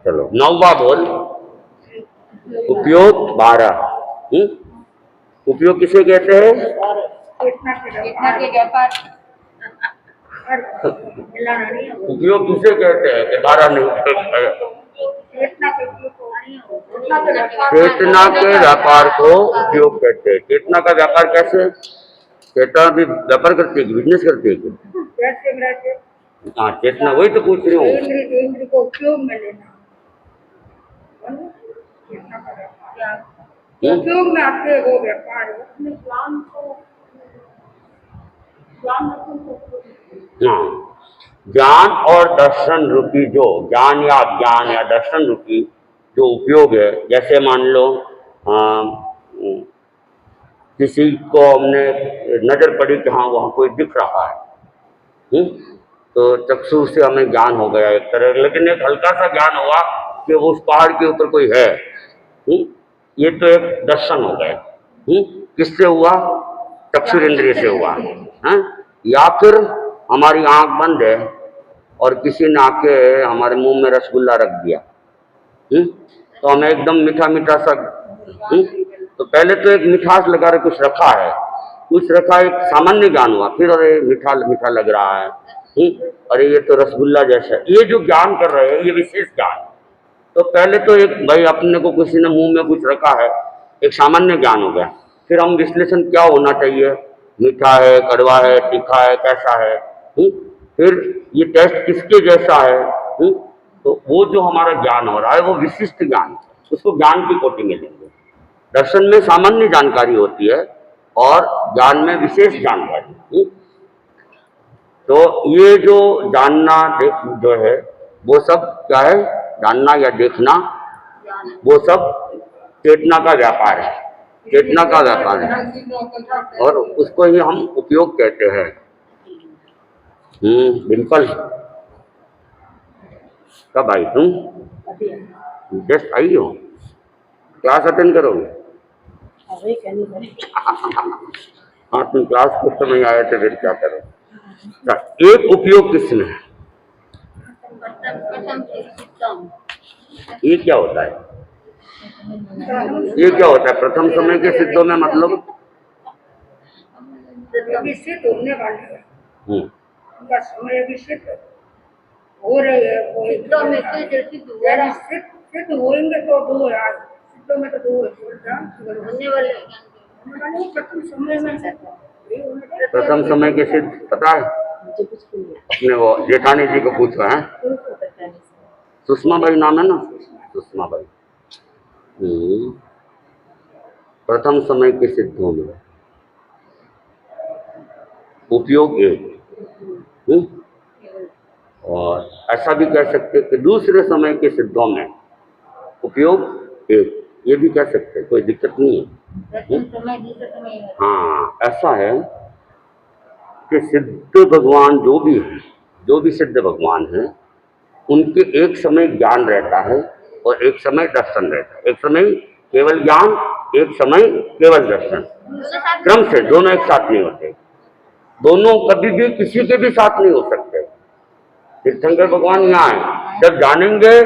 चलो नौवा बोल। उपयोग 12। उपयोग किसे कहते हैं? उपयोग किसे कहते हैं कि 12 नहीं उपयोग है? चेतना के व्यापार को उपयोग कहते हैं। चेतना का व्यापार कैसे? चेतना भी व्यापार करती है, बिजनेस करती है क्या? हाँ, चेतना, वही तो पूछ रही हूँ। इंद्र को उपयोग में लेना, उपयोग में आते वो व्यापार है। हाँ, ज्ञान और दर्शन रूपी जो ज्ञान या दर्शन रूपी जो उपयोग है, जैसे मान लो किसी को हमने नजर पड़ी कि हाँ वहाँ कोई दिख रहा है, तो चक्षु से हमें ज्ञान हो गया एक तरह, लेकिन एक हल्का सा ज्ञान हुआ कि वो उस पहाड़ के ऊपर कोई है, ये तो एक दर्शन हो गया। किससे हुआ? चक्षुरेंद्रिय से हुआ है। या फिर हमारी आंख बंद है और किसी ने आके हमारे मुंह में रसगुल्ला रख दिया, तो हमें एकदम मीठा मीठा सा, तो पहले तो एक मिठास लगा रहे कुछ रखा है, कुछ रखा, एक सामान्य ज्ञान हुआ, फिर अरे मीठा मीठा लग रहा है, अरे ये तो रसगुल्ला जैसा है। ये जो ज्ञान कर रहे हैं ये विशेष ज्ञान। तो पहले तो एक भाई अपने को किसी ने मुंह में कुछ रखा है, एक सामान्य ज्ञान हो गया। फिर हम विश्लेषण क्या होना चाहिए, मीठा है, कड़वा है, तीखा है, कैसा है, फिर ये टेस्ट किसके जैसा है, तो वो जो हमारा ज्ञान हो रहा है वो विशिष्ट ज्ञान, उसको ज्ञान की कोटि में लेंगे। दर्शन में सामान्य जानकारी होती है और ज्ञान में विशेष जानकारी। तो ये जो जानना जो है वो सब क्या है? जानना या देखना, वो सब चेतना का व्यापार है, चेतना का व्यापार है, और उसको ही हम उपयोग कहते हैं। डिम्पल कब आई तुम? जस्ट आई हो? क्लास अटेंड करोगे? हाँ, तुम क्लास कुछ समय आए थे, फिर क्या करो? एक उपयोग किसने? ये क्या होता है? ये क्या होता है? प्रथम समय के सिद्धों में मतलब विकसित होने वाले हैं, उनका समय विकसित हो रहे हैं, सिद्ध होंगे तो दो यार, सिद्धों में तो दो होने वाले प्रथम समय में। प्रथम समय के सिद्ध पता है? अपने वो जेठानी जी को पूछो है, सुषमा बाई नाम है ना, सुषमा बाई। प्रथम समय के सिद्धों में उपयोग एक, और ऐसा भी कह सकते कि दूसरे समय के सिद्धों में उपयोग एक, ये भी कह सकते, कोई दिक्कत नहीं है। हाँ, ऐसा है कि सिद्ध भगवान जो भी सिद्ध भगवान हैं, उनके एक समय ज्ञान रहता है और एक समय दर्शन रहता है। एक समय केवल ज्ञान, एक समय केवल दर्शन, क्रम से दोनों एक साथ नहीं होते, दोनों कभी भी किसी के भी साथ नहीं हो सकते। तीर्थंकर भगवान यहाँ है, जब जानेंगे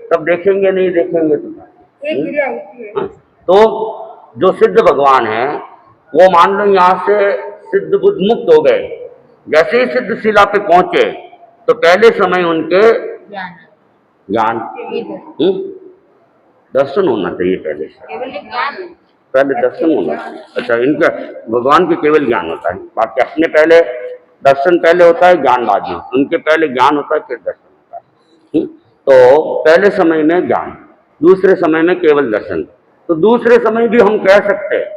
तब देखेंगे, नहीं देखेंगे तो जो सिद्ध भगवान है वो मान लो यहाँ से सिद्ध बुद्ध मुक्त हो गए, जैसे ही सिद्ध शिला पे पहुंचे तो पहले समय उनके ज्ञान, दर्शन होना चाहिए पहले दर्शन होना चाहिए। अच्छा, इनका भगवान के केवल ज्ञान होता है, बाकी अपने पहले दर्शन पहले होता है, ज्ञान बाद में, उनके पहले ज्ञान होता है, फिर दर्शन होता है। तो पहले समय में ज्ञान, दूसरे समय में केवल दर्शन। तो दूसरे समय भी हम कह सकते हैं,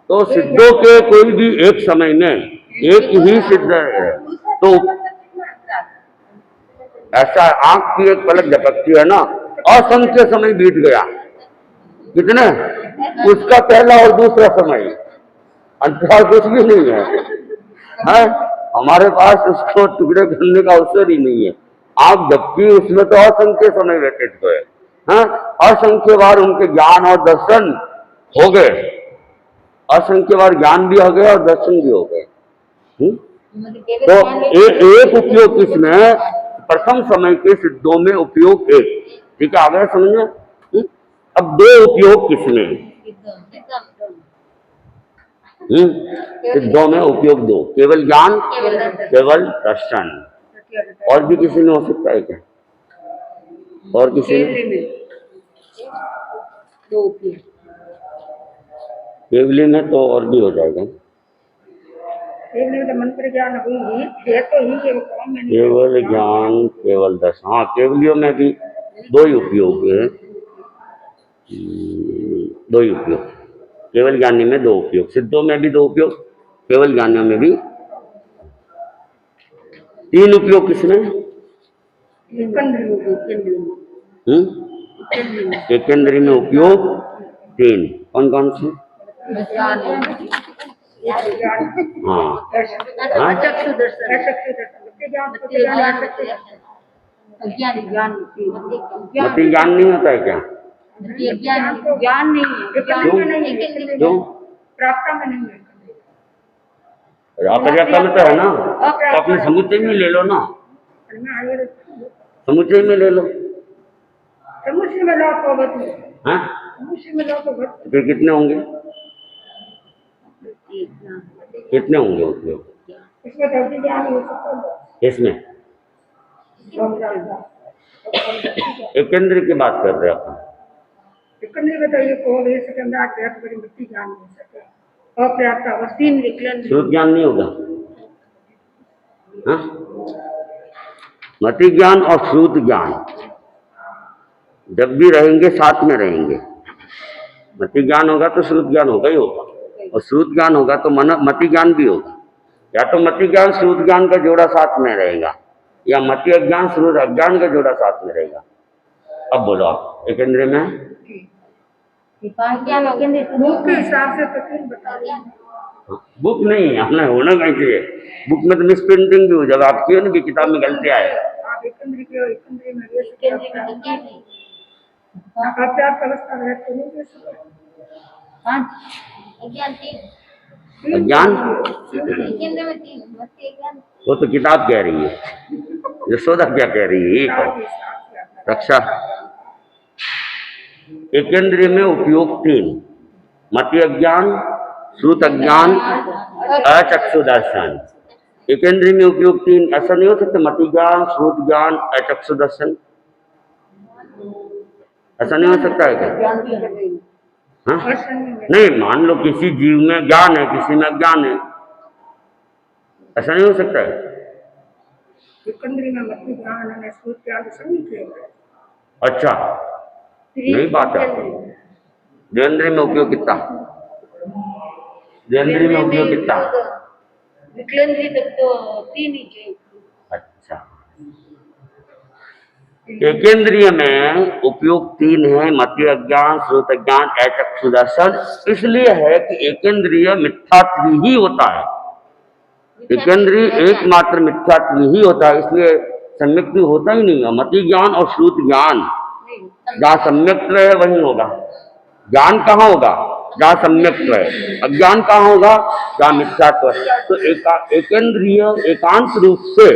तो सिद्धों के कोई भी एक समय में एक ही सिद्ध है। तो ऐसा आंख की एक पलक झपकती है ना, असंख्य समय बीत गया, कितने, उसका पहला और दूसरा समय, अंतराल कुछ भी नहीं है, हमारे पास उसको टुकड़े करने का अवसर ही नहीं है। आंख झपकी, उसमें तो असंख्य समय व्यतीत हुए, असंख्य बार उनके ज्ञान और दर्शन हो गए, असंख्य बार ज्ञान भी हो गया और दर्शन भी हो गए। तो एक उपयोग किसमें? प्रथम समय के सिद्धों में उपयोग एक। ठीक है, आ गया समझ में? अब दो उपयोग किसमें? सिद्धों में उपयोग दो, केवल ज्ञान, केवल दर्शन। और भी किसी में हो सकता है क्या? और किसी में? केवली में तो और भी हो जाएगा। मंत्र ज्ञान है तो ही केवल ज्ञान, केवल दर्शन। हाँ, केवलियों में भी दो ही उपयोग है, दो ही उपयोग। केवल ज्ञानी में दो उपयोग, सिद्धों में भी दो उपयोग, केवल ज्ञानियों में भी तीन उपयोग। किसमें? एकेंद्री में उपयोग तीन। कौन कौन से? हाँ, मति ज्ञान नहीं होता है क्या? ज्ञान नहीं है, क्यों? प्राप्त में नहीं है। अपर्याप्ता में तो है ना, तो अपने समुच्चय में ले लो ना, समुच्चय में ले लो। समुच्चय में लो तो हाँ, समुच्चय में लो तो फिर कितने होंगे? कितने होंगे उपयोग इसमें? धरती ज्ञान हो सकता है इसमें? एकेंद्र की बात कर रहे हैं अपन। एकेंद्र बताइए को हो सके मैं आध्यात्म बड़ी मिट्टी ज्ञान हो सके, अपर्याप्त अवस्थी में निकलन श्रुत ज्ञान नहीं होगा? हाँ, मति ज्ञान और श्रुत ज्ञान जब भी रहेंगे साथ में रहेंगे। मति ज्ञान होगा तो श्रुत ज्ञान होगा ही होगा, और श्रुत ज्ञान होगा तो मति ज्ञान भी होगा। या तो मति ज्ञान श्रुत ज्ञान का जोड़ा साथ में रहेगा, या मति अज्ञान श्रुत अज्ञान का जोड़ा साथ में रहेगा। अब बोलो आप, एकेंद्र में बुक के हिसाब से तो बता दें। बुक नहीं है, अपना होना कहीं चाहिए। बुक में तो मिस प्रिंटिंग भी हो जाएगा आपकी, है ना, भी किताब में गलती आए। आप एकेंद्र के एकेंद्र में ले सकते हैं, आप अपर्याप्त अवस्था में तो नहीं ले सकते। अज्ञान, वो तो किताब कह रही है, यशोदा क्या कह रही है? रक्षा। एकेंद्रिय में उपयोग तीन, मति अज्ञान, श्रुत अज्ञान, अचक्षु दर्शन। एकेंद्रिय में उपयोग तीन, ऐसा नहीं हो सकता मति ज्ञान, श्रुत ज्ञान, अचक्षु दर्शन? ऐसा नहीं हो सकता है क्या? हाँ? नहीं, मान लो किसी जीव में ज्ञान है, किसी में अज्ञान है, ऐसा नहीं हो सकता है? अच्छा, नहीं बात है। द्वंद्व में उपयोग कितना? द्वंद्व में उपयोग कितना? विकलेंद्री तक तो तीन ही चाहिए। अच्छा, एकेंद्रिय में उपयोग तीन है, मति अज्ञान, श्रुत अज्ञान, अचक्षु दर्शन। इसलिए है कि एकेंद्रिय मिथ्यात्व ही होता है, एकेंद्रिय एकमात्र मिथ्यात्व ही होता है, इसलिए सम्यक्त होता ही नहीं है। मति ज्ञान और श्रुत ज्ञान जहाँ सम्यक्त है वहीं होगा। ज्ञान कहाँ होगा? जहाँ सम्यक्त है। अज्ञान कहाँ होगा? जहाँ मिथ्यात्व है। तो एकेंद्रिय एकांत रूप से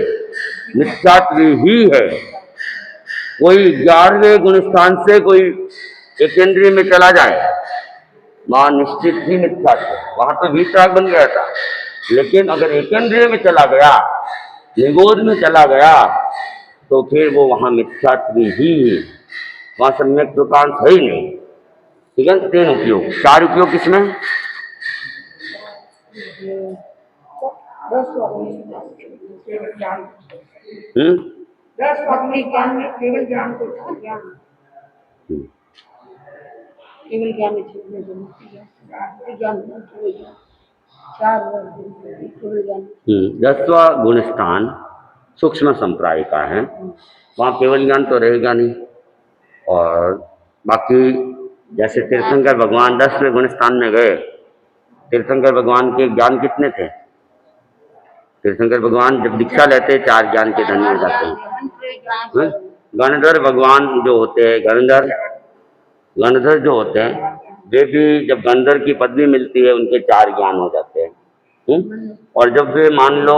मिथ्यात्व ही है। कोई 11वें गुण स्थान से कोई एकेंद्रिय में चला जाए, वहां निश्चित ही मिथ्यात्व, वहां तो वितराग बन गया था। लेकिन अगर एकेंद्रिय में चला गया, निगोध में चला गया, तो फिर वो वहां मिथ्यात्व ही, वहां सम्यक प्रकांत है ही नहीं। ठीक है, तीन उपयोग। चार उपयोग किसमें? 10 ज्ञान में केवल ज्ञान को ज्ञान, केवल ज्ञान में ज्ञान, चार केवल ज्ञान। 10वां गुण स्थान सूक्ष्म संप्राय का है, वहाँ केवल ज्ञान तो रहेगा नहीं। और बाकी जैसे तीर्थंकर भगवान 10वें गुण स्थान में गए, तीर्थंकर भगवान के ज्ञान कितने थे? तीर्थंकर भगवान जब दीक्षा लेते 4 ज्ञान के धनी हो जाते हैं। गणधर भगवान जो होते हैं, गणधर जो होते हैं, वे भी जब गणधर की पदवी मिलती है उनके 4 ज्ञान हो जाते हैं। और जब वे मान लो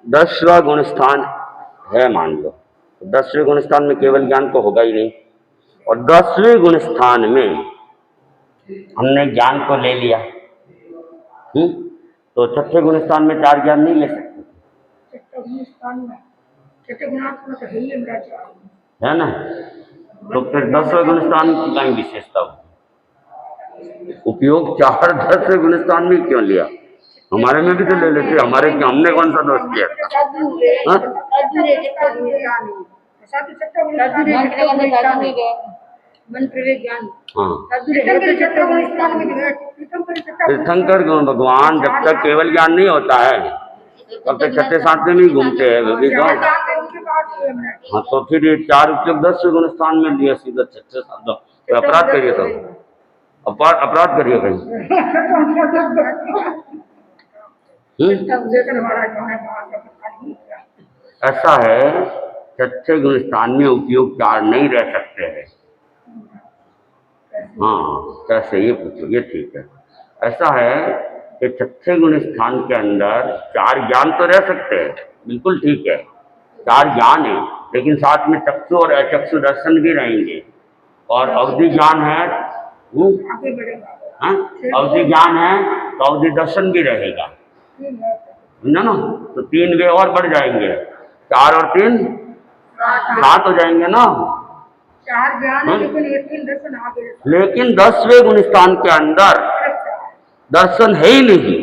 10वां गुण स्थान है मान लो, तो 10वें गुण स्थान में केवल ज्ञान तो होगा ही नहीं। और 10वें गुण स्थान में हमने ज्ञान को ले लिया, तो छठे गुण स्थान में 4 ज्ञान नहीं ले सकते, छठे गुण स्थान में छठे गुणात्मक है ही मेरा ज्ञान, है ना। तो फिर 10वें गुण स्थान की कहीं विशेषता होगी, उपयोग 4 10वें गुण स्थान में क्यों लिया? हमारे में भी तो ले लेते, हमारे क्या, हमने कौन सा दोष किया था? हाँ? तीर्थंकर भगवान जब तक केवल ज्ञान नहीं होता है तब तक छठे सातवें में ही घूमते हैं वे भी तो। हाँ, तो फिर ये 4 उपयोग 10वें गुण स्थान में लिया सीधा छठे सातवें, तो अपराध करिए, तो अपराध करिए कहीं। ऐसा है, छठे गुण स्थान में उपयोग 4 नहीं रह सकते हैं। हाँ, कैसे, ये पूछो, ये ठीक है। ऐसा है कि छठे गुण स्थान के अंदर 4 ज्ञान तो रह सकते हैं, बिल्कुल ठीक है, 4 ज्ञान है, लेकिन साथ में चक्षु और अचक्षु दर्शन भी रहेंगे, और अवधि ज्ञान है, अवधि ज्ञान है तो अवधि दर्शन भी रहेगा, ना, तो 3 वे और बढ़ जाएंगे, 4 और 3 7 हो जाएंगे ना। 4 ज्ञान है, लेकिन 10वें गुण स्थान के अंदर दर्शन है ही नहीं,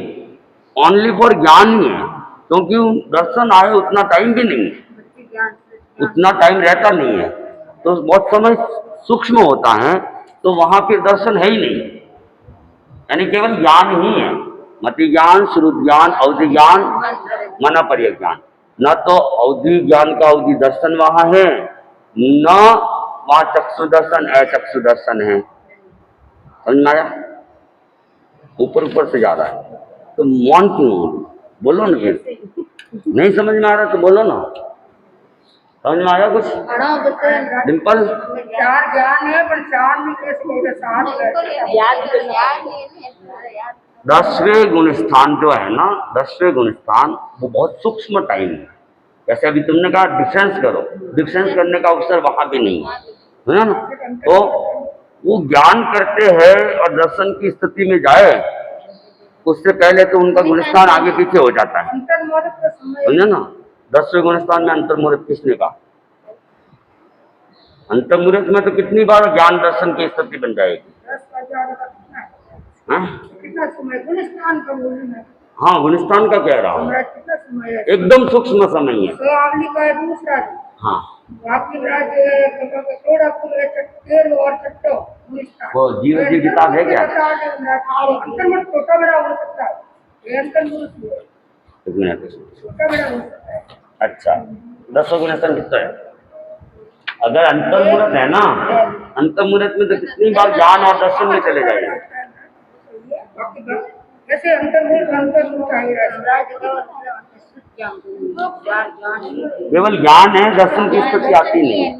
ओनली फॉर ज्ञान ही है, क्योंकि दर्शन आए उतना टाइम भी नहीं, उतना टाइम रहता नहीं है, तो बहुत समय सूक्ष्म होता है, तो वहां फिर दर्शन है ही नहीं, यानी केवल ज्ञान ही है, मति ज्ञान, श्रुत ज्ञान, अवधि ज्ञान, मनोपर्य ज्ञान। न तो अवधि ज्ञान का अवधि दर्शन वहां है, न वहां चक्षु दर्शन अचक्षु दर्शन है। समझ में आया? ऊपर ऊपर से जा रहा है तो मौन क्यों? बोलो ना, फिर नहीं समझ में आ रहा तो बोलो ना। समझ में आया कुछ डिम्पल? 4 ज्ञान है, पर 4 में कैसे 10वें गुण स्थान जो है ना, 10वें गुण स्थान वो बहुत सूक्ष्म टाइम है, जैसे अभी तुमने कहा डिफरेंस करो, डिफरेंस करने का अवसर वहां भी नहीं है ना। तो वो ज्ञान करते हैं और दर्शन की स्थिति में जाए, उससे पहले तो उनका गुणस्थान आगे पीछे हो जाता है, समझे ना। 10वें गुणस्थान में अंतर्मुहूर्त किसने कहा? अंतर्मुहूर्त में तो कितनी बार ज्ञान दर्शन की स्थिति बन जाएगी। कितना समय गुणस्थान का बोलना? हाँ, गुणस्थान का कह रहा हूँ, कितना समय है? एकदम सूक्ष्म समय है। तो आपने कहा दूसरा, हाँ, आपकी थोड़ा तेल और चट्टो वो जीव जी किताब है क्या? अंतर्मुहूर्त छोटा बड़ा हो सकता है, ये अंतर्मुहूर्त एक मिनट, छोटा बड़ा हो सकता है। अच्छा, 10वें गुणस्थान कितना है? अगर अंतर्मुहूर्त है ना, अंतर्मुहूर्त में तो कितनी बार ज्ञान और दर्शन में चले जाएंगे। जैसे केवल ज्ञान है, दर्शन की स्थिति आती नहीं है।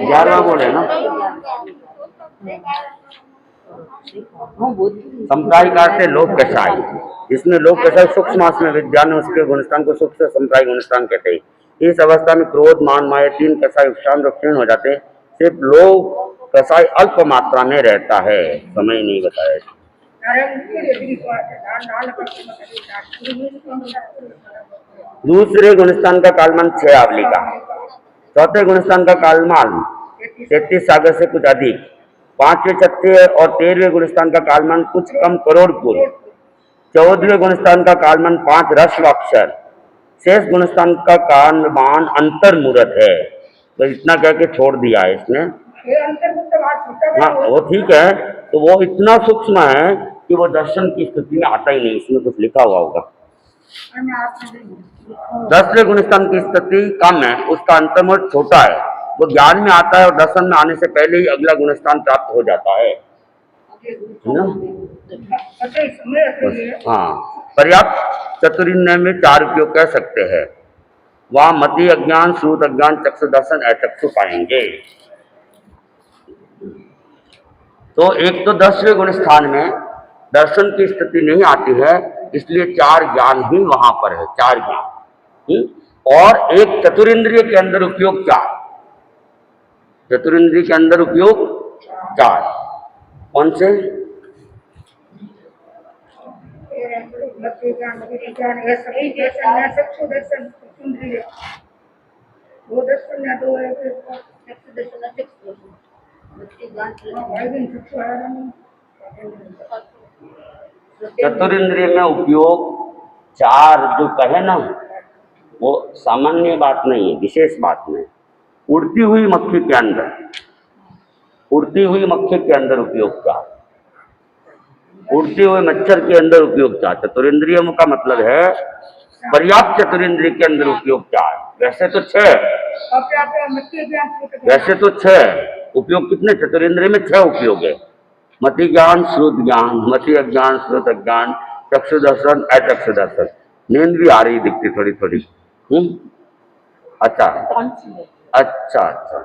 ग्यारहवां बोल है ना, संप्रायिकार से लोक कषाय, इसमें लोक कषाय सूक्ष्म मास में विज्ञान उसके गुणस्थान को सूक्ष्म संप्राय गुणस्थान कहते हैं। इस अवस्था में क्रोध मान माया 3 कषाय शांत और क्षीण हो जाते हैं, सिर्फ लोक कषाय अल्प मात्रा में रहता है, समय नहीं बताया। दूसरे गुणस्थान का कालमान 6 आवली का, चौथे गुणस्थान का कालमान 33 सागर से कुछ अधिक, 5वें 6वें और 13वें गुणस्थान का कालमान कुछ कम करोड़ पूर्व, 14वें गुणस्थान का कालमान 5 रश्वाक्षर, शेष गुणस्थान का कालमान अंतर्मुहूर्त है। तो इतना कह के छोड़ दिया है इसने। हाँ, वो ठीक है, तो वो इतना सूक्ष्म है कि वो दर्शन की स्थिति में आता ही नहीं, इसमें कुछ लिखा हुआ होगा। 10वें गुणस्थान की स्थिति कम है, उसका अंतर्मुहूर्त छोटा है, वो ज्ञान में आता है और दर्शन में आने से पहले ही अगला गुणस्थान प्राप्त हो जाता है ना। हाँ, पर्याप्त चतुर्विनय में 4 उपयोग कह सकते हैं। वहाँ मति अज्ञान, श्रुत अज्ञान, चक्षु दर्शन अचक्षु पाएंगे। तो एक तो 10वें गुण स्थान में दर्शन की स्थिति नहीं आती है, इसलिए 4 ज्ञान ही वहां पर है, 4 ज्ञान। और एक चतुरिंद्रिय के अंदर उपयोग 4, चतुरिंद्रिय के अंदर उपयोग 4। कौन से? मति ज्ञान, विधि ज्ञान, ये सभी दर्शन है, चक्षु दर्शन, इंद्रिय, वो दर्शन या दो है, चक्षु दर्शन, चक्षु दर्शन, मति ज्ञान, चक्षु है। चतुरिंद्रिय में उपयोग 4 जो कहे ना, वो सामान्य बात नहीं है, विशेष बात नहीं। उड़ती हुई मक्खी के अंदर, उड़ती हुई मक्खी के अंदर उपयोग 4, उड़ते हुए मच्छर के अंदर उपयोग 4। चतुरिंद्रियों का मतलब है पर्याप्त चतुरिंद्रिय के अंदर उपयोग 4। वैसे तो 6, वैसे तो 6 उपयोग, कितने चतुरिंद्रिय में 6 उपयोग है। मति ज्ञान, श्रुत ज्ञान, मति अज्ञान, श्रुत अज्ञान, चक्षु दर्शन, अचक्षु दर्शन। नींद भी आ रही दिखती थोड़ी थोड़ी। अच्छा अच्छा अच्छा।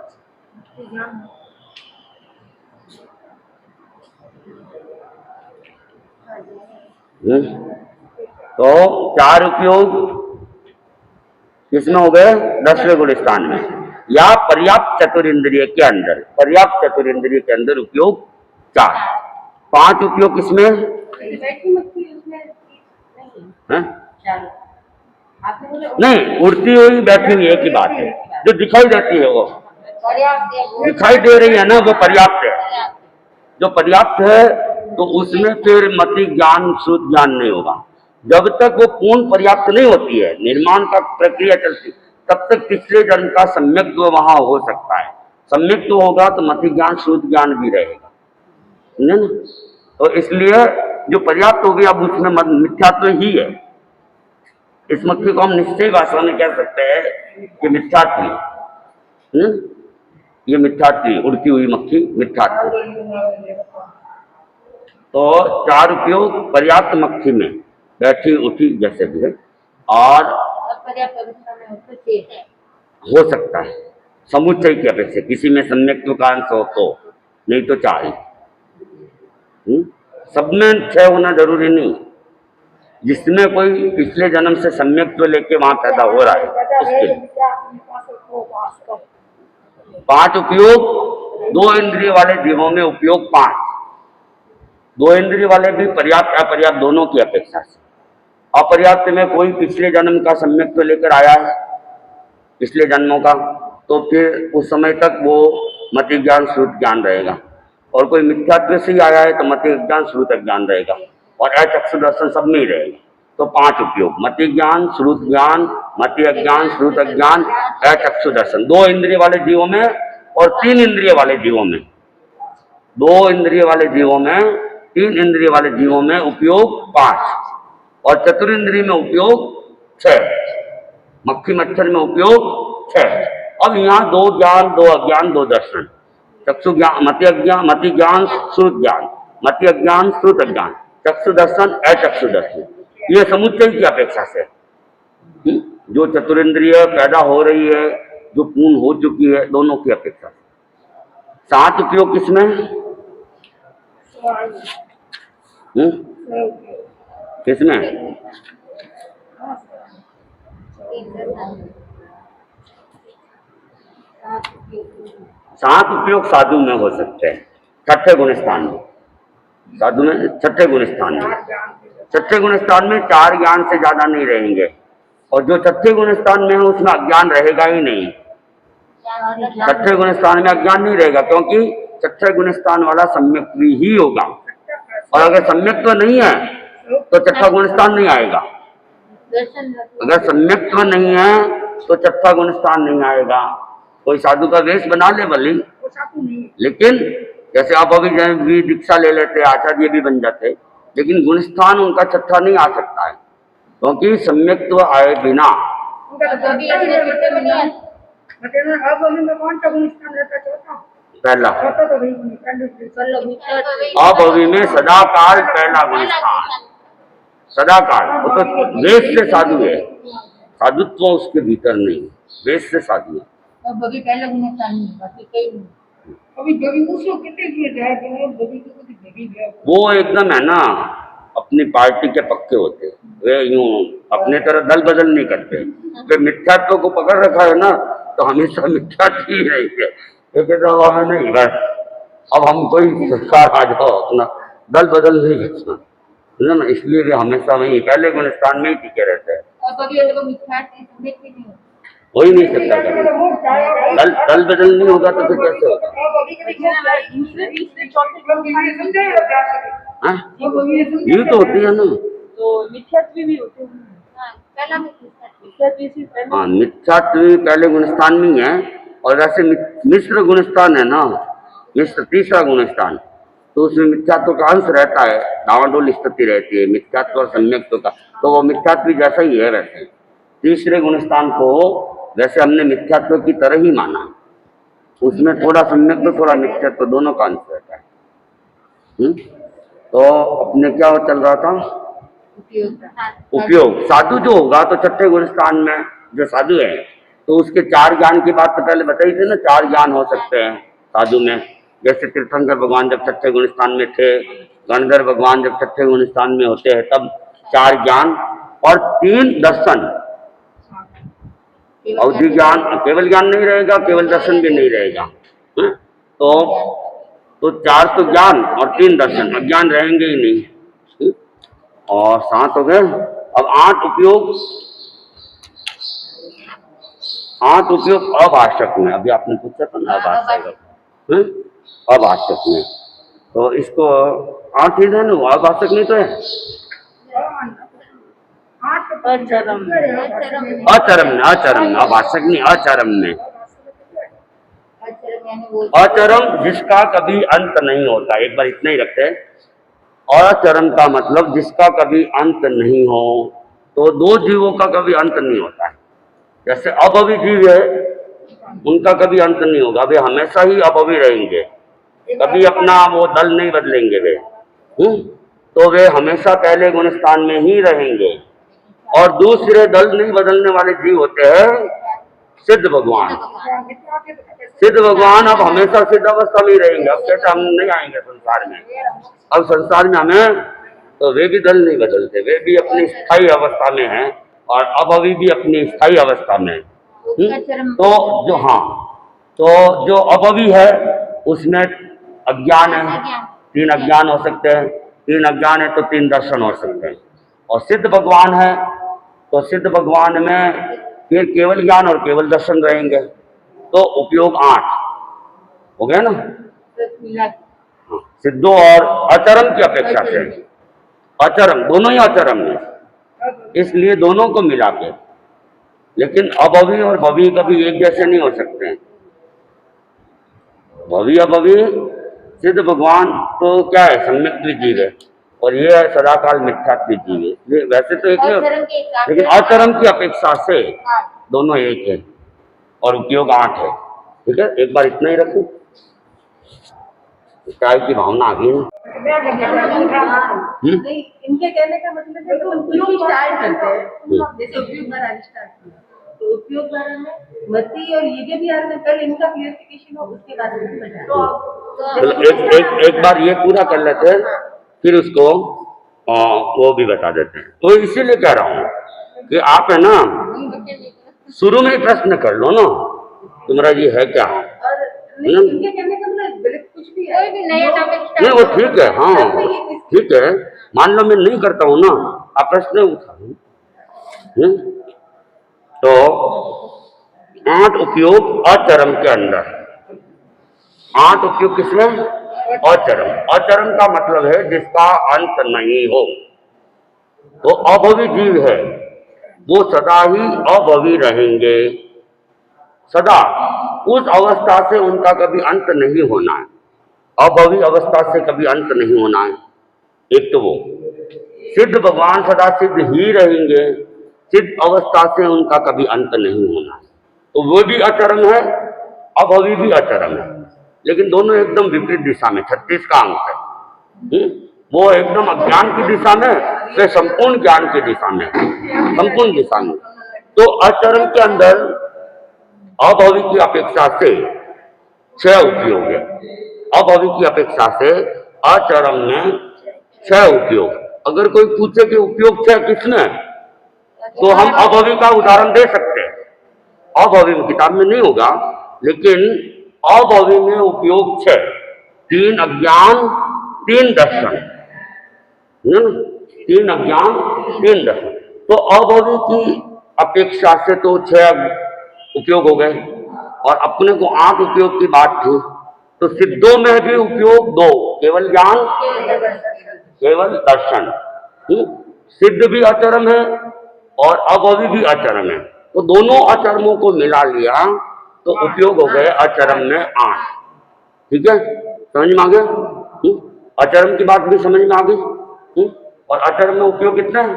तो 4 उपयोग किसमें हो गए? 10वें गुण स्थान में, या पर्याप्त चतुरिंद्रिय के अंदर, पर्याप्त चतुरिंद्रिय के अंदर उपयोग 4। 5 उपयोग किसमें? नहीं, उड़ती हुई बैठी हुई एक ही बात है, जो दिखाई देती है वो दिखाई दे रही है ना, वो पर्याप्त है। जो पर्याप्त है तो उसमें फिर मति ज्ञान, श्रुत ज्ञान नहीं होगा। जब तक वो पूर्ण पर्याप्त नहीं होती है, निर्माण का प्रक्रिया चलती, तब तक पिछले जन्म का सम्यक्त्व वहां हो सकता है। सम्यक्त्व होगा तो मति ज्ञान, श्रुत ज्ञान भी रहेगा, नहीं? तो इसलिए जो पर्याप्त होगी, अब उसमें मिथ्यात्व ही है। इस मक्खी को हम निश्चय भाषा में कह सकते हैं कि मिथ्यात्व, ये मिथ्यात्व, उड़ती हुई मक्खी मिथ्यात्व। तो 4 उपयोग पर्याप्त मक्खी में बैठी उठी जैसे भी है, और हो सकता है समुच्चय की अपेक्षा, किसी में सम्यक्त्व का अंश हो तो, नहीं तो 4 ही। सब में 6 होना जरूरी नहीं, जिसमें कोई पिछले जन्म से सम्यक्त्व लेके वहां पैदा हो रहा है उसके लिए। 5 उपयोग 2 इंद्रिय वाले जीवों में उपयोग 5। 2 इंद्रिय वाले भी पर्याप्त अपर्याप्त दोनों की अपेक्षा से। अपर्याप्त में कोई पिछले जन्म का सम्यक्त्व लेकर आया है, पिछले जन्मों का, तो फिर उस समय तक वो मति ज्ञान, श्रुत ज्ञान रहेगा। और कोई मिथ्यात्व से ही आया है तो मति ज्ञान, श्रुत ज्ञान रहेगा, और अचक्षु दर्शन सब में ही रहेगा। तो 5 उपयोग, मति ज्ञान, श्रुत ज्ञान, मति अज्ञान, श्रुत अज्ञान, अचक्षु दर्शन, 2 इंद्रिय वाले जीवों में, और 3 इंद्रिय वाले जीवों में, 2 इंद्रिय वाले जीवों में, 3 इंद्रिय वाले जीवों में उपयोग 5, और चतुरिंद्रिय में उपयोग 6, मक्खी मच्छर में उपयोग 6। अब यहाँ 2 ज्ञान, 2 अज्ञान, 2 दर्शन, चक्षु ज्ञान, मति अज्ञान, मति ज्ञान, श्रुत ज्ञान, मति अज्ञान, श्रुत अज्ञान, चक्षु दर्शन, अचक्षु दर्शन, ये समुच्चय की अपेक्षा से जो चतुरिंद्रिय पैदा हो रही है, जो पूर्ण हो चुकी है, दोनों की अपेक्षा से। 7 उपयोग किसमें? किसमें? 7 उपयोग साधु में हो सकते हैं, 6ठे गुण स्थान में, साधु में 6ठे गुण स्थान में। 6ठे गुण स्थान में 4 ज्ञान से ज्यादा नहीं रहेंगे, और जो 6ठे गुण स्थान में है उसमें अज्ञान रहेगा ही नहीं। 6ठे गुण स्थान में अज्ञान नहीं रहेगा, क्योंकि 6ठे गुण स्थान वाला सम्यक्त्व ही होगा, और अगर सम्यक्त्व नहीं है तो 6ठा गुण स्थान नहीं आएगा। अगर सम्यक्त्व नहीं है तो 6ठा गुण स्थान नहीं आएगा। कोई साधु का वेश बना ले भली, लेकिन जैसे आप अभी भी दीक्षा ले लेते, आचार्य भी बन जाते, लेकिन गुणस्थान उनका 6ठा नहीं आ सकता है, क्योंकि सम्यक्त्व आए बिना। पहला अभवि में सदाकाल पहला गुणस्थान, सदाकाल, वो तो वेश से साधु है, साधुत्व उसके भीतर नहीं, वेश से साधु है। अभी दबी उसको कितने किए जाए तो दबी तो कुछ दबी गया वो एकदम है ना अपनी पार्टी के पक्के होते हैं, वे यूं अपने तरह दल बदल नहीं करते। वे मिथ्यात्व को पकड़ रखा है ना, तो हमेशा मिथ्यात्व ही रहेंगे। ये कहते हैं हमें नहीं, बस अब हम कोई संस्कार आ जाओ, अपना दल बदल नहीं करना, है ना। इसलिए वे हमेशा वही पहले गुण स्थान में ही टिके रहते हैं। और कभी अगर वो मिथ्यात्व सम्मिलित भी नहीं होता। हो ही नहीं सकता कभी। दल बदल नहीं होगा तो फिर कैसे होगा? दूसरे तीसरे चौथे हाँ? ये तो होती है ना। तो मिथ्यात्व भी होते हैं। पहला मिथ्यात्व से पहले हाँ, मिथ्यात्व पहले गुणस्थान में ही है। और वैसे मिश्र गुणस्थान है ना, मिश्र तीसरा गुणस्थान, तो उसमें मिथ्यात्व का अंश रहता है, डावाडोल स्थिति रहती है मिथ्यात्व और सम्यक्त्व का, तो वो मिथ्यात्व जैसा ही है। वैसे तीसरे गुणस्थान को वैसे हमने मिथ्यात्व की तरह ही माना, उसमें थोड़ा सम्यक्त्व थोड़ा मिथ्यात्व दोनों का अंश रहता है। तो अपने क्या चल रहा था? उपयोग। साधु जो होगा तो छठे गुणस्थान में जो साधु है, तो उसके 4 ज्ञान की बात तो पहले बताई थी ना, 4 ज्ञान हो सकते हैं साधु में। जैसे तीर्थंकर भगवान जब छठे गुणस्थान में थे, गणधर भगवान जब छठे गुणस्थान में होते हैं, तब 4 ज्ञान और 3 दर्शन। अवधि ज्ञान केवल ज्ञान नहीं रहेगा, केवल दर्शन भी नहीं रहेगा। तो 4 तो ज्ञान और 3 दर्शन, अज्ञान रहेंगे ही नहीं। और 7 हो गए। अब 8 उपयोग। 8 उपयोग अभाषक में, अभी आपने पूछा था ना अभाषक, अभाषक में, तो इसको 8 ही है ना, अभाषक नहीं तो है अचरम में, अचरम में, अभाषक नहीं, अचरम में। अचरम जिसका कभी अंत नहीं होता, एक बार इतना ही रखते हैं। अचरम का मतलब जिसका कभी अंत नहीं हो, तो 2 जीवों का कभी अंत नहीं होता है। जैसे अभवी जीव है, उनका कभी अंत नहीं होगा, वे हमेशा ही अभवी रहेंगे, कभी अपना वो दल नहीं बदलेंगे वे। तो वे हमेशा पहले गुणस्थान में ही रहेंगे। और दूसरे दल नहीं बदलने वाले जीव होते हैं सिद्ध भगवान। सिद्ध भगवान अब हमेशा सिद्ध अवस्था में ही रहेंगे। अब कहते हम नहीं आएंगे संसार में, अब संसार में हमें, तो वे भी दल नहीं बदलते, वे भी अपनी स्थायी अवस्था में हैं और अभवी भी अपनी स्थायी अवस्था में। तो जो तो जो अभवी है उसमें अज्ञान है, 3 अज्ञान हो सकते हैं, 3 अज्ञान है तो 3 दर्शन हो सकते हैं। और सिद्ध भगवान है तो सिद्ध भगवान में फिर केवल ज्ञान और केवल दर्शन रहेंगे। तो उपयोग 8 हो गया ना। सिद्धों और अचरम की अपेक्षा से, अचरम दोनों ही अचरम है, इसलिए दोनों को मिला के। लेकिन अभवी और भवी कभी एक जैसे नहीं हो सकते हैं। भवी अभवी, सिद्ध भगवान तो क्या है, सम्यक जीव है, और ये है सदाकाल मिथ्यात्व जीव है। ये वैसे तो एक नहीं होता, लेकिन अचरम की अपेक्षा से दोनों एक है और उपयोग 8 है। ठीक है, एक बार इतना ही रखूं, काय की भावना आ गई है। इनके कहने का मतलब है कि हम कुछ भी स्टार्ट करते हैं, जैसे उपयोग बार स्टार्ट किया, तो उपयोग बार में मती और ये भी आ रहे हैं, पहले इनका क्लियरिफिकेशन हो, उसके बाद एक बार ये पूरा कर लेते हैं, फिर उसको वो भी बता देते हैं। तो इसीलिए कह रहा हूँ कि आप है ना शुरू में ही प्रश्न कर लो ना, तुम्हारा ये है क्या। इनके कहने का मतलब कुछ भी है नहीं, वो ठीक है, हाँ ठीक है, मान लो मैं नहीं करता हूँ ना, आप प्रश्न उठा। तो 8 उपयोग अचरम के अंदर, 8 उपयोग किसमें? अचरम। अचरम का मतलब है जिसका अंत नहीं हो। तो अभवी जीव है, वो सदा ही अभवी रहेंगे, सदा उस अवस्था से उनका कभी अंत नहीं होना है, अभवी अवस्था से कभी अंत नहीं होना है। एक तो वो सिद्ध भगवान सदा सिद्ध ही रहेंगे, सिद्ध अवस्था से उनका कभी अंत नहीं होना है, तो वो भी अचरम है, अभवी भी अचरम है, लेकिन दोनों एकदम विपरीत दिशा में। 36 का अंक है। वो एकदम अज्ञान की दिशा में, वे संपूर्ण ज्ञान की दिशा में, संपूर्ण दिशा में। तो अचरम के अंदर अभवी की अपेक्षा से छह उपयोग है। अभवी की अपेक्षा से अचरम में छह उपयोग। अगर कोई पूछे कि उपयोग छह किसमें, तो हम अभवी का उदाहरण दे सकते हैं। अभवी में किताब में नहीं होगा, लेकिन अभवी में उपयोग छह। तीन अज्ञान, तीन दर्शन, तीन अज्ञान, तीन दर्शन। तो अभवी की अपेक्षा से तो छह उपयोग हो गए, और अपने को 8 उपयोग की बात थी। तो सिद्धों में भी उपयोग 2, केवल ज्ञान, केवल दर्शन। सिद्ध भी अचरम है और अभवी भी अचरम है, तो दोनों अचरमों को मिला लिया तो उपयोग हो गए अचरम में 8। ठीक है, समझ में आ गया? अचरम की बात भी समझ में आ गई। और अचरम में उपयोग कितने हैं?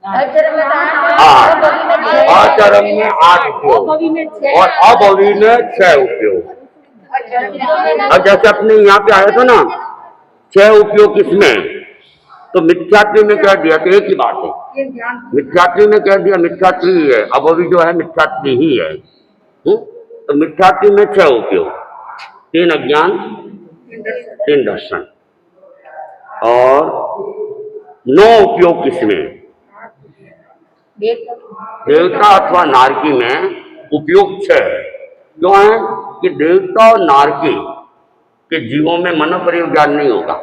अचरम में 8। अचरम में 8 उपयोग और अभवी में 6 उपयोग। अब जैसे अपने यहाँ पे आया था ना 6 उपयोग किसमें, तो मिथ्यात्व में कह दिया, तो एक ही बात है। मिथ्यात्व में कह दिया मिथ्यात्व ही है, अभवी जो है मिथ्यात्व ही है। तो मिथ्यात्व में 6 उपयोग, 3 अज्ञान, 3 दर्शन, और 9 उपयोग किसमें, देवता अथवा नारकी में उपयोग 6 है। क्यों है कि देवता और नारकी के जीवों में मन परिज्ञान नहीं होगा।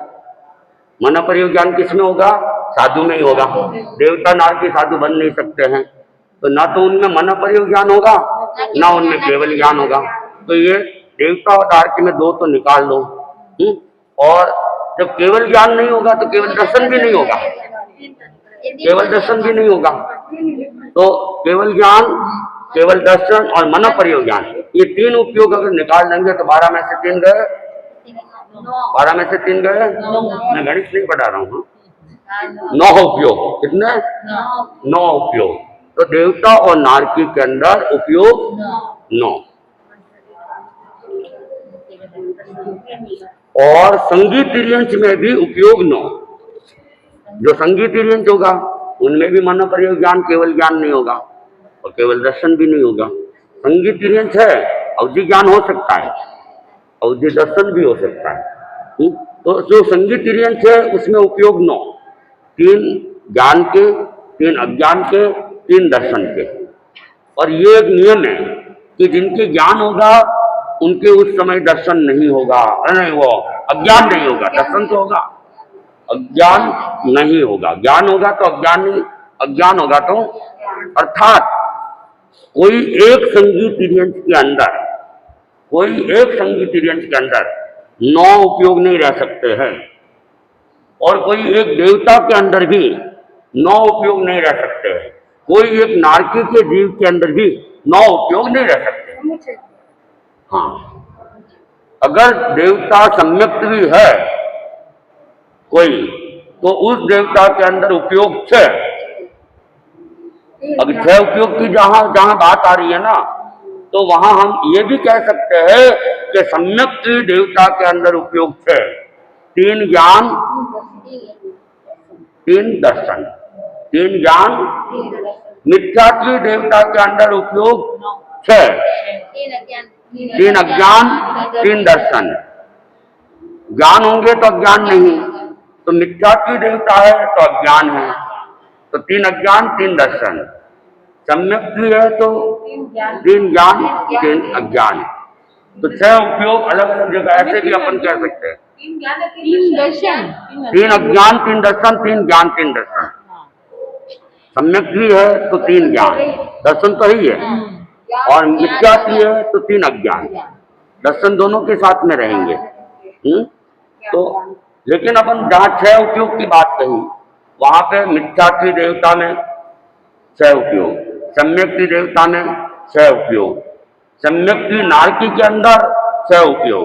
मन परिज्ञान किसमें होगा, साधु में ही होगा। देवता नारकी साधु बन नहीं सकते हैं, तो ना तो उनमें मन परिज्ञान होगा, ना उनमें केवल ज्ञान होगा। तो ये देवता और नारकी में 2 तो निकाल दो। और जब केवल ज्ञान नहीं होगा तो केवल दर्शन भी नहीं होगा, केवल दर्शन भी नहीं होगा। तो केवल ज्ञान, केवल दर्शन और मन परिज्ञान, ये 3 उपयोग अगर निकाल देंगे तो 12 में से 3 गए, 12 में से 3 गए। मैं गणित नहीं पढ़ा रहा हूँ। 9 उपयोग, कितने? 9 उपयोग। तो देवता और नारकी के अंदर उपयोग 9। और संगीत तिर्यंच में भी उपयोग 9। जो संगीत तिर्यंच होगा उनमें भी मन परिज्ञान, केवल ज्ञान नहीं होगा और केवल दर्शन भी नहीं होगा। संगीत तिर्यंच है, अवधि ज्ञान हो सकता है, अवधि दर्शन भी हो सकता है। तो जो संगीत तिर्यंच है उसमें उपयोग 9, 3 ज्ञान के, 3 अज्ञान के, 3 दर्शन के। और ये एक नियम है कि जिनके ज्ञान होगा उनके उस समय दर्शन नहीं होगा, नहीं वो अज्ञान नहीं होगा, दर्शन तो होगा, अज्ञान नहीं होगा। ज्ञान होगा तो अज्ञान नहीं, अज्ञान होगा तो, अर्थात कोई एक संगीत तिर्यंच के अंदर, कोई एक संगीत तिर्यंच के अंदर 9 उपयोग नहीं रह सकते हैं, और कोई एक देवता के अंदर भी 9 उपयोग नहीं रह सकते हैं, कोई एक नारकी के जीव के अंदर भी 9 उपयोग नहीं रह सकते। हाँ, अगर देवता सम्यक्त भी है कोई, तो उस देवता के अंदर उपयोग 6। अब 6 उपयोग की जहां जहां बात आ रही है ना, तो वहां हम ये भी कह सकते हैं कि सम्यक्त देवता के अंदर उपयोग 6, 3 ज्ञान, 3 दर्शन, 3 ज्ञान। मिथ्यात्व देवता के अंदर उपयोग 6, 3 अज्ञान, 3 दर्शन। ज्ञान होंगे तो अज्ञान नहीं, तो मिथ्यात्व देवता है तो अज्ञान है, तो 3 अज्ञान, 3 दर्शन। सम्यक भी है तो 3 ज्ञान, 3 अज्ञान। तो 6 उपयोग अलग अलग जगह ऐसे भी अपन कह सकते हैं। 3 दर्शन, 3 अज्ञान, 3 दर्शन, 3 ज्ञान, 3 दर्शन। सम्यक भी है तो 3 ज्ञान, दर्शन तो ही है, और मिथ्यात्व है तो 3 अज्ञान, दर्शन दोनों के साथ में रहेंगे। तो लेकिन अपन जहाँ 6 उपयोग की बात कही, वहां पे मिथ्यात्व देवता में 6 उपयोग, सम्यक देवता में 6 उपयोग, सम्यक नारकी के अंदर 6 उपयोग,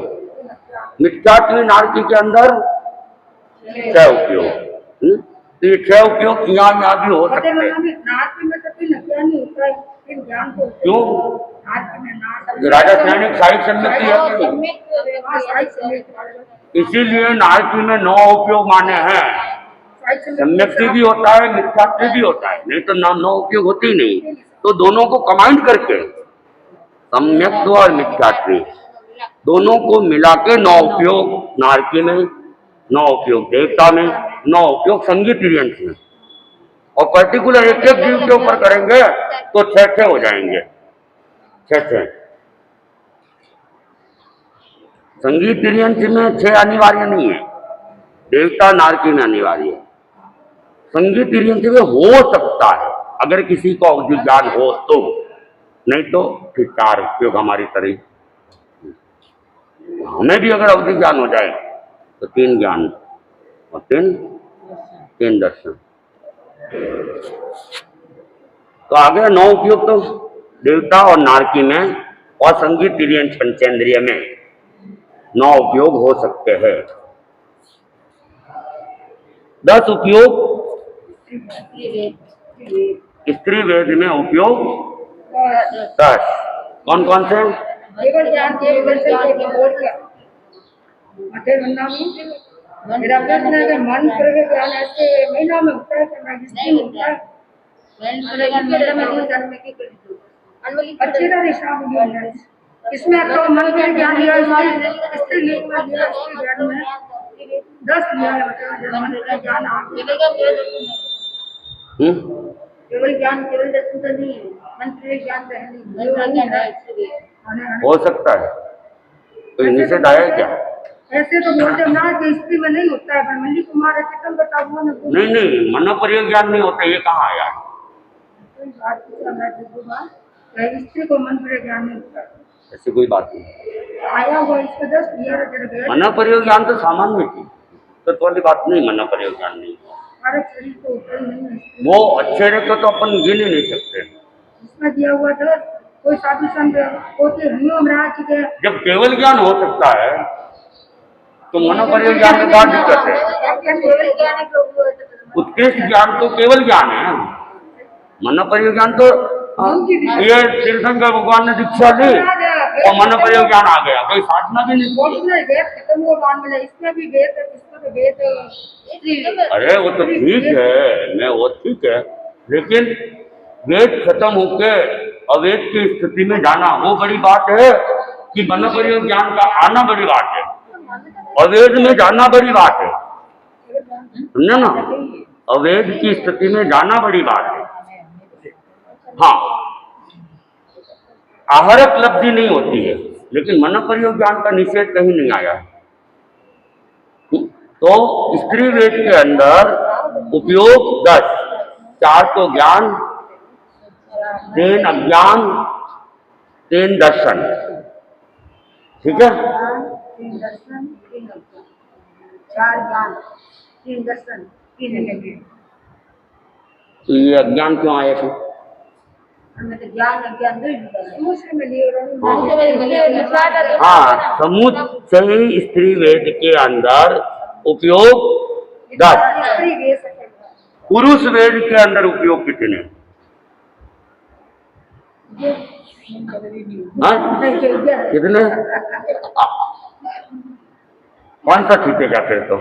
मिथ्यात्व नारकी के अंदर 6 उपयोग। तो ये 6 उपयोग यहाँ भी हो सकते हैं। क्यों? राजा सैनिक साहित्य सम्यक है, इसीलिए नारकी में 9 उपयोग माने हैं। सम्यक्ति भी होता है, मिथ्यात्व भी होता है, नहीं तो 9 उपयोग होती ही नहीं। तो दोनों को कंबाइंड करके सम्यक्त्व और मिथ्यात्व दोनों को मिला के 9 उपयोग नारकी में, 9 उपयोग देवता में, 9 उपयोग संगीत यंत्र में, और पर्टिकुलर एक एक जीव के ऊपर करेंगे तो 6 हो जाएंगे। 6 संगीत यंत्र में 6 अनिवार्य नहीं है, देवता नारकी में अनिवार्य है। संगीत यंत्र में हो सकता है अगर किसी को अवधि ज्ञान हो तो, नहीं तो फिर 4 उपयोग हमारी तरह। हमें भी अगर अवधि ज्ञान हो जाए तो 3 ज्ञान और 3 दर्शन। तो आ गया 9 उपयोग तो देवता और नारकी में, और संगीत पंचेंद्रिय में 9 उपयोग हो सकते हैं। 10 उपयोग स्त्री वेद में उपयोग 10। कौन कौन से? केवल ज्ञान केवल दर्शन को बोल कर मध्य वंदा में मेरा प्रश्न है कि मन प्रवेश ज्ञान ऐसे महीना में होता है करना जिसमें होता है अच्छी तरह शामिल है। इसमें तो मन का ज्ञान लिया, स्त्री लिंग में लिया, स्त्री ज्ञान में 10 लिया है। मतलब मन का ज्ञान केवल ज्ञान केवल दर्शन तो नहीं है, मन का ज्ञान तो है। हो सकता है तो निषेध आया क्या? ऐसे तो बोलते ना कि स्त्री में नहीं होता है, मल्ली कुमार है कितन बताओ ना। नहीं मनोपर्योग ज्ञान नहीं होता, ये कहाँ आया? स्त्री को मन पर ज्ञान नहीं होता, ऐसी कोई बात नहीं आया हुआ इसको 10 लिया। मनोपर्योग ज्ञान तो सामान्य थी, तो वाली बात नहीं, मनोपर्योग ज्ञान नहीं। हमारे शरीर को होता ही नहीं है, वो अच्छे रहे तो अपन गिन ही नहीं सकते। इसमें दिया हुआ था कोई साधु संत होते हरिओम राज के। जब केवल ज्ञान हो सकता है तो मनोपर्योग ज्ञान में क्या दिक्कत है? उत्कृष्ट ज्ञान तो केवल ज्ञान है, मनोपर्योग ज्ञान तो ये तीर्थंकर भगवान ने दीक्षा ली और मनोपर्योग ज्ञान आ गया, कोई साधना भी नहीं। वेद खत्म हुआ मान मिला, इसमें भी वेद, इसमें तो वेद। अरे वो तो ठीक है, मैं वो ठीक है, लेकिन वेद खत्म होके अवेद की स्थिति में जाना वो बड़ी बात है कि मनोपर्योग ज्ञान का आना बड़ी बात है, अवेद में जाना बड़ी बात है, समझे ना? अवेद की स्थिति में जाना बड़ी बात है। हाँ, आहरक लब्धि नहीं होती है, लेकिन मनोपर्योग ज्ञान का निषेध कहीं नहीं आया है। तो स्त्री वेद के अंदर उपयोग 10, 4 तो ज्ञान, 3 अज्ञान, 3 दर्शन, ठीक है? 3 दर्शन 3 अज्ञान, 4 ज्ञान 3 दर्शन 3 अज्ञान। तो ये अज्ञान क्यों आया था? हाँ, समुच्चय स्त्री वेद के अंदर उपयोग 10, पुरुष वेद के अंदर उपयोग कितने? कितने? कौन सा छूटेगा फिर तो?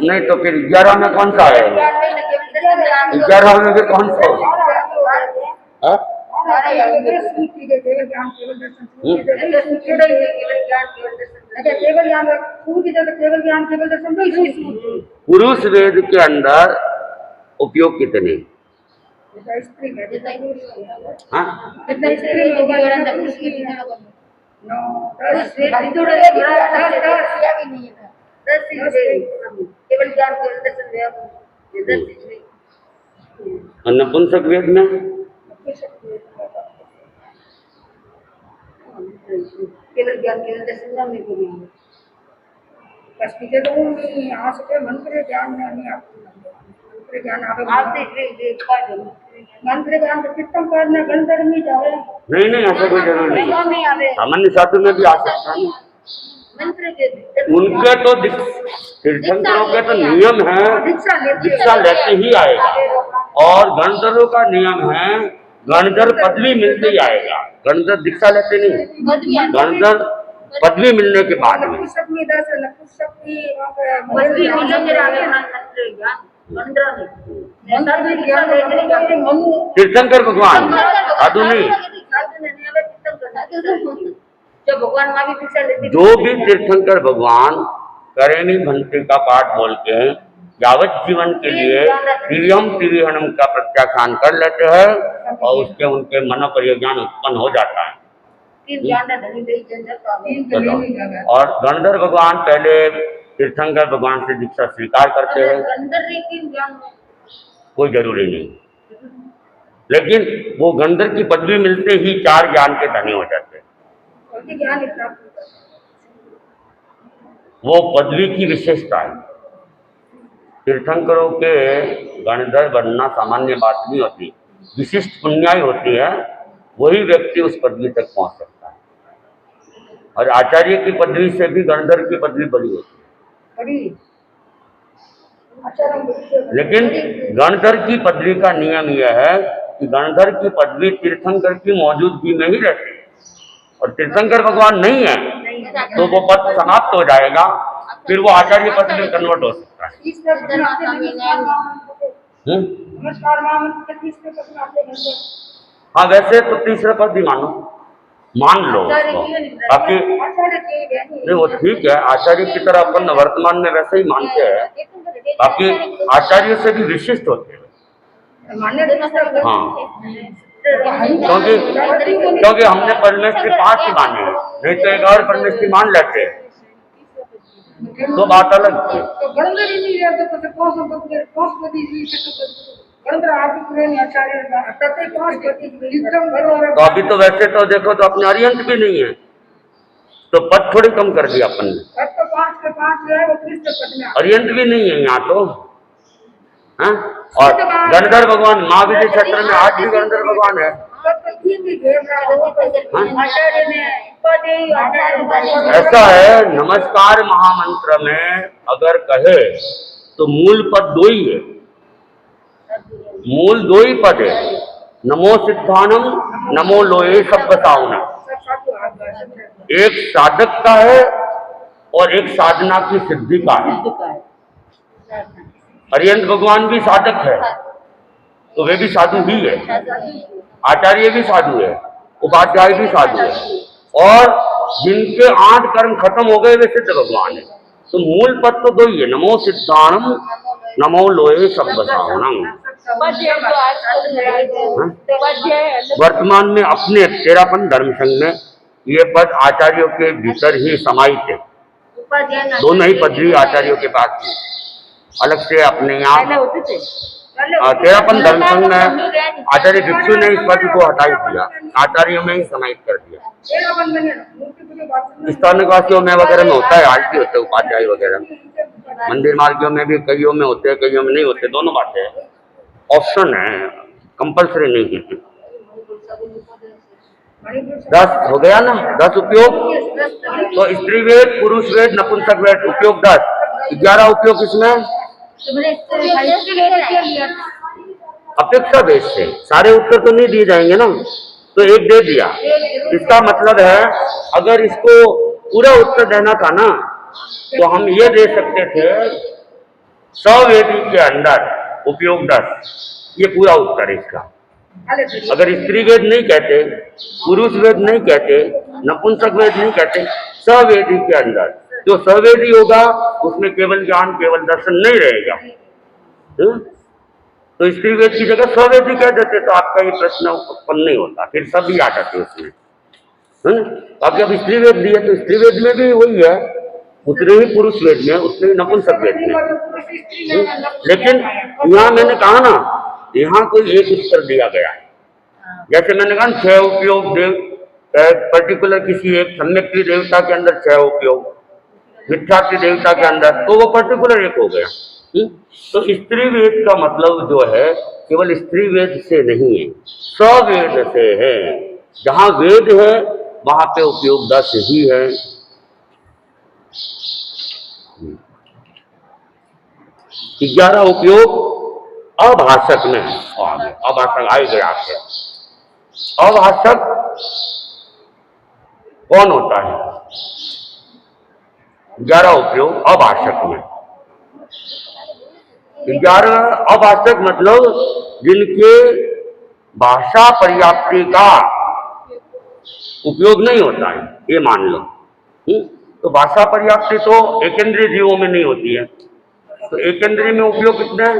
नहीं तो फिर 11 में कौन सा है? 11 में भी कौन सा? पुरुष वेद के अंदर उपयोग कितने? हाँ? और नपुंसक वेद में केवल ज्ञान केवल दर्शन में कोई नहीं, बस पीछे तो नहीं आ सके मंत्र ज्ञान में नहीं मंत्र ज्ञान मंत्र ज्ञान तो कीर्तन करना गंधर्व में जाए। नहीं ऐसा कोई जरूर नहीं, सामान्य साधु में भी आ सकता है। उनके तो तीर्थंकरों के तो नियम है, दीक्षा लेते ही आएगा, और गणधरों का नियम है गणधर पदवी मिलते ही आएगा, गणधर दीक्षा लेते नहीं, गणधर पदवी मिलने के बाद में। मंदिर नहीं मंदिर भी ज्ञान लेने मनु तीर्थंकर भगवान, साधु नहीं। साधु ने नहीं, हमें तीर्थंकर जब भगवान माँ की दीक्षा लेते जो भी तीर्थंकर भगवान करेणी भंते का पाठ बोलते हैं, यावत जीवन के लिए तिरियम तिरिहनम का प्रत्याख्यान कर लेते हैं और उसके उनके मन पर यह ज्ञान उत्पन्न हो जाता है। बताओ। और गणधर भगवान पहले तीर्थंकर भगवान से दीक्षा स्वीकार करते हैं, कोई जरूरी नहीं, लेकिन वो गंधर की पदवी मिलते ही 4 ज्ञान के धनी हो जाते हैं। वो पदवी की विशेषता है। तीर्थंकरों के गणधर बनना सामान्य बात नहीं होती, विशिष्ट पुण्याई होती है, वही व्यक्ति उस पदवी तक पहुंच सकता है। और आचार्य की पदवी से भी गणधर की पदवी बड़ी होती है। लेकिन गणधर की पदवी का नियम यह है कि गणधर की पदवी तीर्थंकर की मौजूदगी में ही रहती है, और तीर्थंकर भगवान नहीं है तो वो पद समाप्त हो जाएगा, फिर वो आचार्य पद में कन्वर्ट हो सकता है। हाँ, वैसे तो तीसरा पद ही मान लो उसको। बाकी नहीं, वो ठीक है, आचार्य की तरह अपन वर्तमान में वैसे ही मानते हैं, बाकी आचार्य से भी विशिष्ट होते हैं। हाँ, क्योंकि हमने परमेश्वर 5 ही माने हैं, नहीं तो एक और परमेश्वर मान लेते हैं, तो बात अलग थी। तो अभी तो वैसे तो देखो तो अपने अरियंत भी नहीं है, तो पद थोड़ी कम कर दिया अपन ने, अरियंत भी नहीं है यहाँ तो। हाँ? और गणधर भगवान महाविद्य क्षेत्र में आज भी गणधर भगवान है। ऐसा है, नमस्कार महामंत्र में अगर कहे तो मूल पद 2 ही है, मूल 2 ही पद है, नमो सिद्धानम नमो लोए सब बताओना। एक साधक का है और एक साधना की सिद्धि का है। अरियंत भगवान भी साधक है, तो वे भी साधु ही है, आचार्य भी साधु है, उपाध्याय भी साधु है, और जिनके 8 कर्म खत्म हो गए वे सिद्ध भगवान है। तो मूल पद तो 2 ही है, नमो सिद्धानम नमो लोए सब बताओनम। वर्तमान में अपने तेरापन धर्म संघ में ये पद आचार्यों के भीतर ही समाहित है, दोनों ही पदवी आचार्यों के पास है, अलग से अपने यहाँ। तेरापन धर्म संघ में आचार्य भिक्षु ने इस पद को हटा दिया, आचार्यों में ही समाहित कर दिया। स्थानिकवासियों में वगैरह में होता है, आज भी होता है, उपाध्याय वगैरह मंदिर मार्गियों में भी कईयों में होते हैं, कईयों में नहीं होते, दोनों बातें हैं, ऑप्शन है, कंपल्सरी नहीं है। 10 हो गया ना, 10 उपयोग। तो स्त्री वेद, पुरुष वेद, नपुंसक वेद, उपयोग 10, 11 उपयोग इसमें अपेक्षा बेस से। सारे उत्तर तो नहीं दिए जाएंगे ना, तो एक दे दिया। इसका मतलब है अगर इसको पूरा उत्तर देना था ना, तो हम ये दे सकते थे 100 वेदी के अंदर उपयोग 10, ये पूरा उत्तर है इसका। अगर स्त्री वेद नहीं कहते, पुरुष वेद नहीं कहते, नपुंसक वेद नहीं कहते, 100 वेदी के अंदर जो सवेदी होगा उसमें केवल ज्ञान केवल दर्शन नहीं रहेगा। तो स्त्री वेद की जगह सवेदी कह देते तो आपका ये प्रश्न उत्पन्न नहीं होता, फिर सभी आ जाते उसमें। बाकी अब स्त्री वेद दिए तो स्त्री वेद में भी वही है, उतने ही पुरुष वेद में, उतने ही नपुंसक वेद में। लेकिन यहाँ मैंने कहा ना, यहाँ कोई एक उत्तर दिया गया है। जैसे मैंने कहा 6 उपयोग देव पर्टिकुलर किसी एक सम्यक देवता के अंदर 6 उपयोग, मिथ्या की देवता के अंदर, तो वो पर्टिकुलर एक हो गया। तो स्त्री वेद का मतलब जो है केवल स्त्री वेद से नहीं है, सवेद से है। जहां वेद है वहां पे उपयोग 10 ही है। 11 उपयोग अभाषक में है। अभाषक आए गए आपके। अभाषक कौन होता है? 11 उपयोग अभाषक में। 11 अभाषक मतलब जिनके भाषा पर्याप्ति का उपयोग नहीं होता है, ये मान लो। तो भाषा पर्याप्ति तो एकेंद्रीय जीवों में नहीं होती है, तो एकेंद्रीय में उपयोग कितने हैं?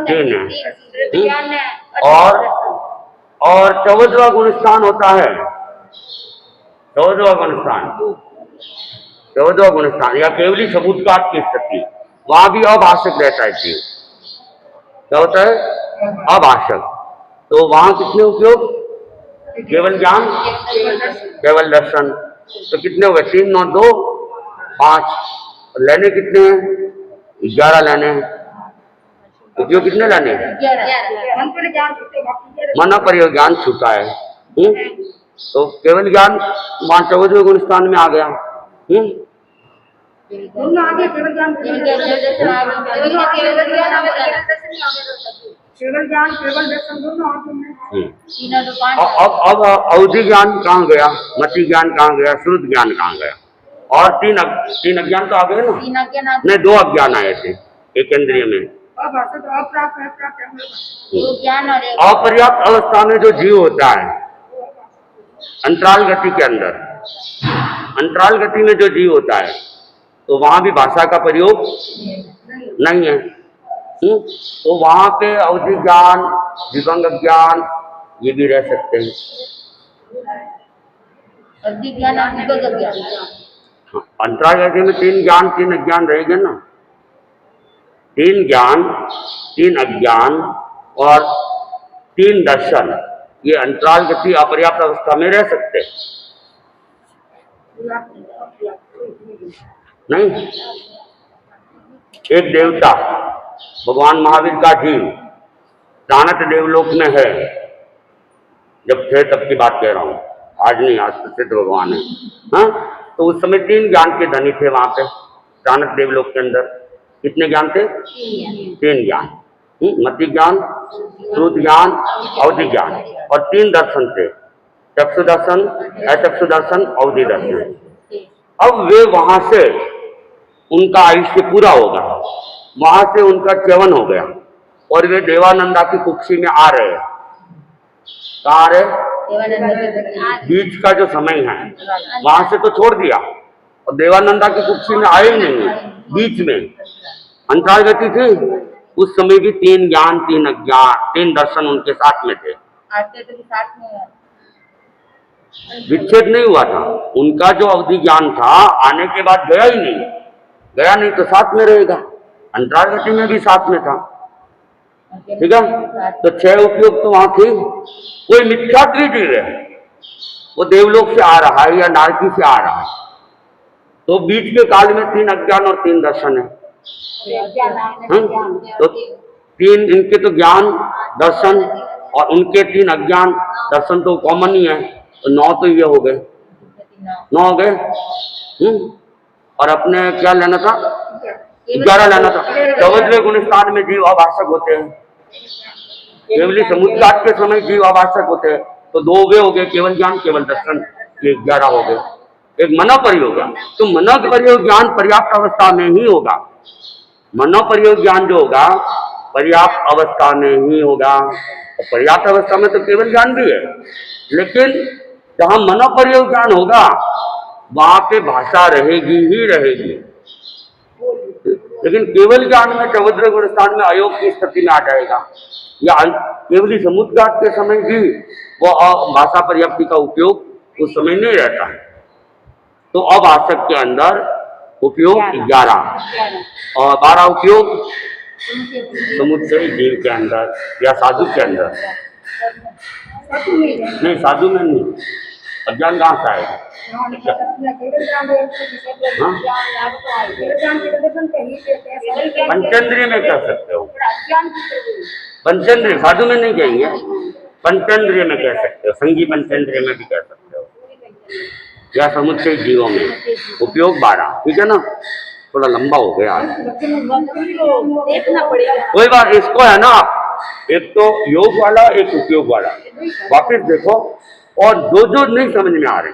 तीन है। और 14वां गुणस्थान होता है, 14वां गुणस्थान या केवली सबूतघात की स्थिति, वहां भी अभाषक रहता है जीव। क्या होता है? अभाषक। तो वहां कितने उपयोग? केवल ज्ञान, केवल दर्शन। तो कितने हुए? 3 9 2 5। लेने कितने हैं? 11 लेने हैं। उपयोग कितने लेने हैं? मन प्रयोग ज्ञान छूटा है। तो केवल ज्ञान वहां 14वें गुणस्थान में आ गया। केवल ज्ञान केवल दर्शन दोनों आगे में। अब अवधि ज्ञान कहाँ गया? मति ज्ञान कहाँ गया? श्रुत ज्ञान कहाँ गया? और तीन अज्ञान तो आ गए ना? नहीं, 2 अज्ञान आए थे एकेंद्रीय में। अपर्याप्त अवस्था में जो जीव होता है अंतराल गति के अंदर, अंतराल गति में जो जीव होता है, तो वहां भी भाषा का प्रयोग नहीं है। तो वहां पे अवधि ज्ञान, विभंग ज्ञान ये भी रह सकते हैं। अंतराल गति में 3 ज्ञान 3 अज्ञान रहेंगे ना। 3 ज्ञान 3 अज्ञान और 3 दर्शन, ये अंतराल गति अपर्याप्त अवस्था में रह सकते हैं। नहीं, एक देवता भगवान महावीर का जीव दानत देवलोक में है, जब थे तब की बात कह रहा हूँ, आज नहीं, आज प्रसिद्ध भगवान है। हाँ, तो उस समय 3 ज्ञान के धनी थे वहां पे दानत देवलोक के अंदर। कितने ज्ञान थे? 3 ज्ञान, मति ज्ञान, श्रुत ज्ञान, अवधि ज्ञान, और 3 दर्शन थे, चक्षु दर्शन, अचक्षु दर्शन, अवधि दर्शन। अब वे वहां से उनका आयुष्य पूरा होगा, वहां से उनका च्यवन हो गया और वे देवानंदा की कुक्षी में आ रहे हैं। कहाँ आ रहे? बीच का जो समय है वहां से तो छोड़ दिया और देवानंदा की कुक्षी में आए ही नहीं, बीच में अंतराल गति थी। उस समय भी 3 ज्ञान 3 अज्ञान 3 दर्शन उनके साथ में थे। विच्छेद नहीं हुआ था उनका। जो अवधि ज्ञान था आने के बाद गया ही नहीं, गया नहीं तो साथ में रहेगा। अंतराल गति में भी साथ में था। ठीक है, तो 6 उपयोग तो वहां थी। कोई मिथ्यात्वी जीव है, वो देवलोक से आ रहा है या नारकी से आ रहा है, तो बीच के काल में 3 अज्ञान और 3 दर्शन है। तो 3 इनके तो ज्ञान दर्शन और उनके 3 अज्ञान दर्शन तो कॉमन ही है, तो 9 तो ये हो गए, 9 हो गए। और अपने क्या लेना था? 11 लेना था। 14वें गुणस्थान में जीव अभाषक होते हैं, केवली समुद्घात के समय जीव अभाषक होते हैं। तो 2 वे हो गए, केवल ज्ञान केवल दर्शन, ये 11 हो गए। एक मनो प्रयोग, तो मनो प्रयोग ज्ञान पर्याप्त अवस्था में ही होगा। मनो प्रयोग ज्ञान जो होगा पर्याप्त अवस्था में ही होगा, और पर्याप्त अवस्था में तो केवल ज्ञान भी है, लेकिन जहां मनो प्रयोग ज्ञान होगा वहां पे भाषा रहेगी ही रहेगी। लेकिन केवल ज्ञान में 14वें गुणस्थान में अयोग की स्थिति में आ जाएगा, या केवली समुद्घात के समय भी वो भाषा पर्याप्ति का उपयोग उस समय नहीं रहता है। तो अभाषक के अंदर उपयोग 11 और 12 उपयोग समुच्चय जीव के अंदर या साधु के अंदर। नहीं, साधु में नहीं, अज्ञान कहाँ से आएगा? पंचेंद्रिय में कह सकते हो, पंचेंद्रिय, साधु में नहीं कहेंगे, पंचेंद्रिय में कह सकते हो, संगी पंचेंद्रिय में भी कह सकते हो, या समुच्चय जीवों में उपयोग 12। ठीक है ना, थोड़ा लंबा हो गया आज। कोई बात, इसको है ना, एक तो योग वाला एक उपयोग वाला। वापिस देखो, और जो जो नहीं समझ में आ रही